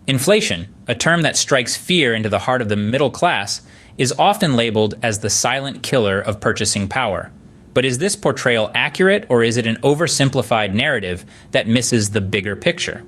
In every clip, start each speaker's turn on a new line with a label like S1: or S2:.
S1: Inflation, a term that strikes fear into the heart of the middle class, is often labeled as the silent killer of purchasing power. But is this portrayal accurate, or is it an oversimplified narrative that misses the bigger picture?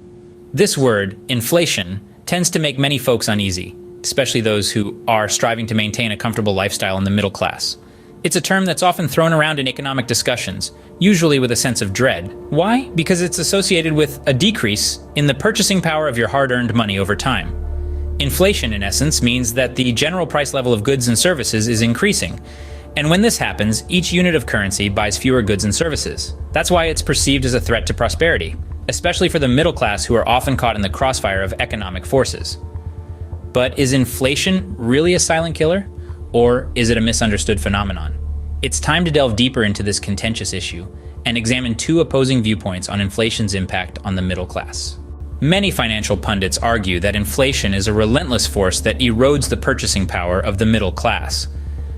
S1: This word, inflation, tends to make many folks uneasy, especially those who are striving to maintain a comfortable lifestyle in the middle class. It's a term that's often thrown around in economic discussions, usually with a sense of dread. Why? Because it's associated with a decrease in the purchasing power of your hard-earned money over time. Inflation, in essence, means that the general price level of goods and services is increasing. And when this happens, each unit of currency buys fewer goods and services. That's why it's perceived as a threat to prosperity, especially for the middle class who are often caught in the crossfire of economic forces. But is inflation really a silent killer? Or is it a misunderstood phenomenon? It's time to delve deeper into this contentious issue and examine two opposing viewpoints on inflation's impact on the middle class. Many financial pundits argue that inflation is a relentless force that erodes the purchasing power of the middle class.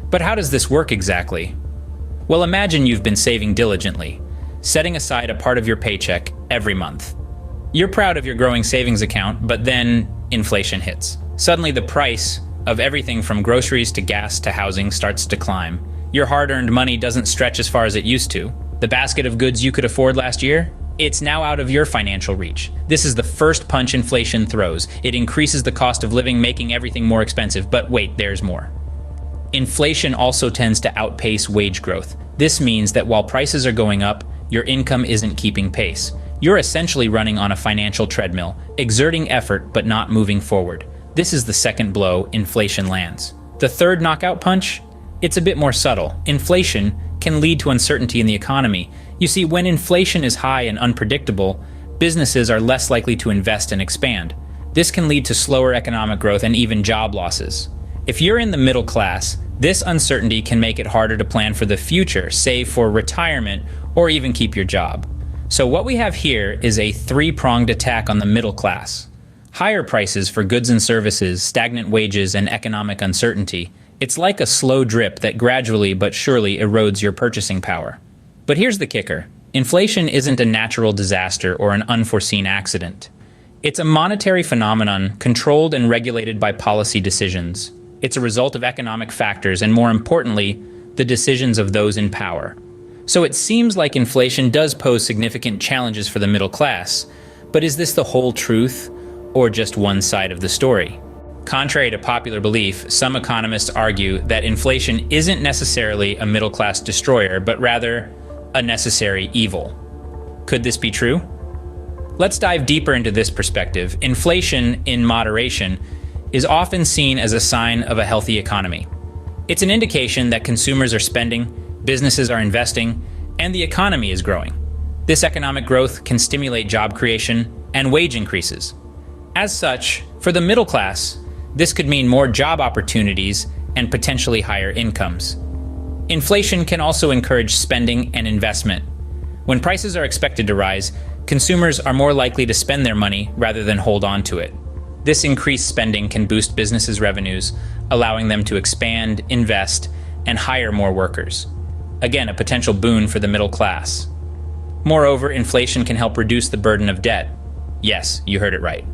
S1: But how does this work exactly? Well, imagine you've been saving diligently, setting aside a part of your paycheck every month. You're proud of your growing savings account, but then inflation hits. Suddenly the price of everything from groceries to gas to housing starts to climb. Your hard-earned money doesn't stretch as far as it used to. The basket of goods you could afford last year, it's now out of your financial reach. This is the first punch inflation throws. It increases the cost of living, making everything more expensive. But wait, there's more. Inflation also tends to outpace wage growth. This means that while prices are going up, your income isn't keeping pace. You're essentially running on a financial treadmill, exerting effort but not moving forward. This is the second blow inflation lands. The third knockout punch? It's a bit more subtle. Inflation can lead to uncertainty in the economy. You see, when inflation is high and unpredictable, businesses are less likely to invest and expand. This can lead to slower economic growth and even job losses. If you're in the middle class, this uncertainty can make it harder to plan for the future, save for retirement, or even keep your job. So what we have here is a three-pronged attack on the middle class. Higher prices for goods and services, stagnant wages, and economic uncertainty. It's like a slow drip that gradually but surely erodes your purchasing power. But here's the kicker. Inflation isn't a natural disaster or an unforeseen accident. It's a monetary phenomenon controlled and regulated by policy decisions. It's a result of economic factors and, more importantly, the decisions of those in power. So it seems like inflation does pose significant challenges for the middle class. But is this the whole truth, or just one side of the story? Contrary to popular belief, some economists argue that inflation isn't necessarily a middle-class destroyer, but rather a necessary evil. Could this be true? Let's dive deeper into this perspective. Inflation, in moderation, is often seen as a sign of a healthy economy. It's an indication that consumers are spending, businesses are investing, and the economy is growing. This economic growth can stimulate job creation and wage increases. As such, for the middle class, this could mean more job opportunities and potentially higher incomes. Inflation can also encourage spending and investment. When prices are expected to rise, consumers are more likely to spend their money rather than hold on to it. This increased spending can boost businesses' revenues, allowing them to expand, invest, and hire more workers. Again, a potential boon for the middle class. Moreover, inflation can help reduce the burden of debt. Yes, you heard it right.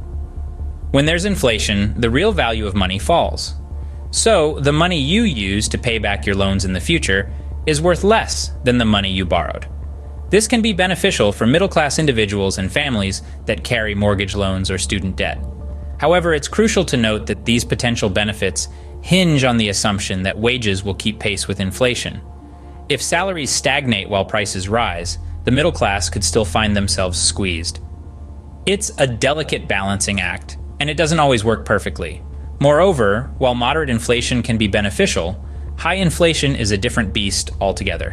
S1: When there's inflation, the real value of money falls. So, the money you use to pay back your loans in the future is worth less than the money you borrowed. This can be beneficial for middle-class individuals and families that carry mortgage loans or student debt. However, it's crucial to note that these potential benefits hinge on the assumption that wages will keep pace with inflation. If salaries stagnate while prices rise, the middle class could still find themselves squeezed. It's a delicate balancing act, and it doesn't always work perfectly. Moreover, while moderate inflation can be beneficial, high inflation is a different beast altogether.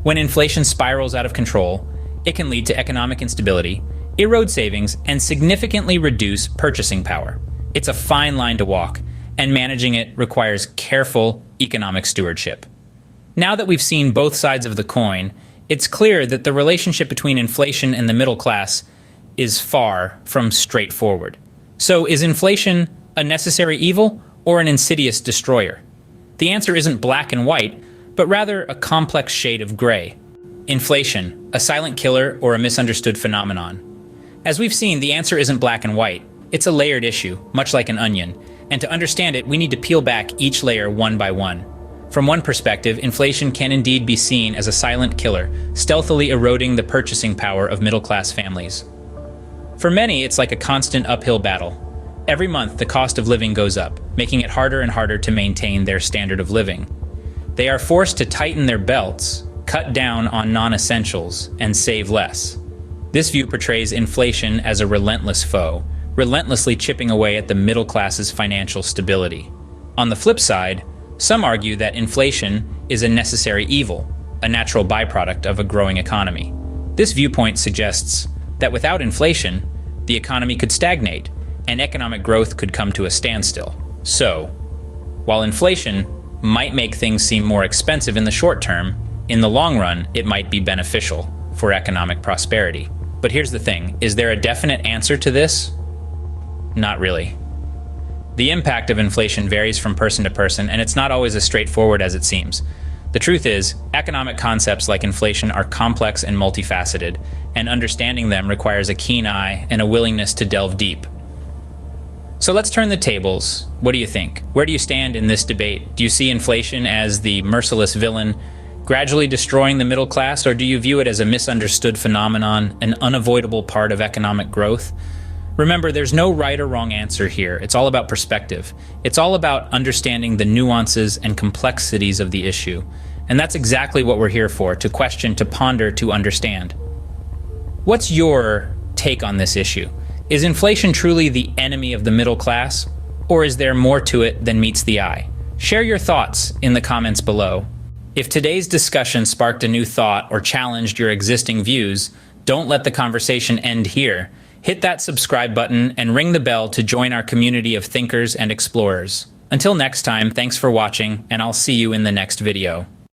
S1: When inflation spirals out of control, it can lead to economic instability, erode savings, and significantly reduce purchasing power. It's a fine line to walk, and managing it requires careful economic stewardship. Now that we've seen both sides of the coin, it's clear that the relationship between inflation and the middle class is far from straightforward. So is inflation a necessary evil or an insidious destroyer? The answer isn't black and white, but rather a complex shade of gray. Inflation, a silent killer or a misunderstood phenomenon? As we've seen, the answer isn't black and white. It's a layered issue, much like an onion, and to understand it, we need to peel back each layer one by one. From one perspective, inflation can indeed be seen as a silent killer, stealthily eroding the purchasing power of middle-class families. For many, it's like a constant uphill battle. Every month, the cost of living goes up, making it harder and harder to maintain their standard of living. They are forced to tighten their belts, cut down on non-essentials, and save less. This view portrays inflation as a relentless foe, relentlessly chipping away at the middle class's financial stability. On the flip side, some argue that inflation is a necessary evil, a natural byproduct of a growing economy. This viewpoint suggests that without inflation, the economy could stagnate, and economic growth could come to a standstill. So, while inflation might make things seem more expensive in the short term, in the long run, it might be beneficial for economic prosperity. But here's the thing, is there a definite answer to this? Not really. The impact of inflation varies from person to person, and it's not always as straightforward as it seems. The truth is, economic concepts like inflation are complex and multifaceted, and understanding them requires a keen eye and a willingness to delve deep. So let's turn the tables. What do you think? Where do you stand in this debate? Do you see inflation as the merciless villain, gradually destroying the middle class, or do you view it as a misunderstood phenomenon, an unavoidable part of economic growth? Remember, there's no right or wrong answer here. It's all about perspective. It's all about understanding the nuances and complexities of the issue. And that's exactly what we're here for, to question, to ponder, to understand. What's your take on this issue? Is inflation truly the enemy of the middle class, or is there more to it than meets the eye? Share your thoughts in the comments below. If today's discussion sparked a new thought or challenged your existing views, don't let the conversation end here. Hit that subscribe button and ring the bell to join our community of thinkers and explorers. Until next time, thanks for watching, and I'll see you in the next video.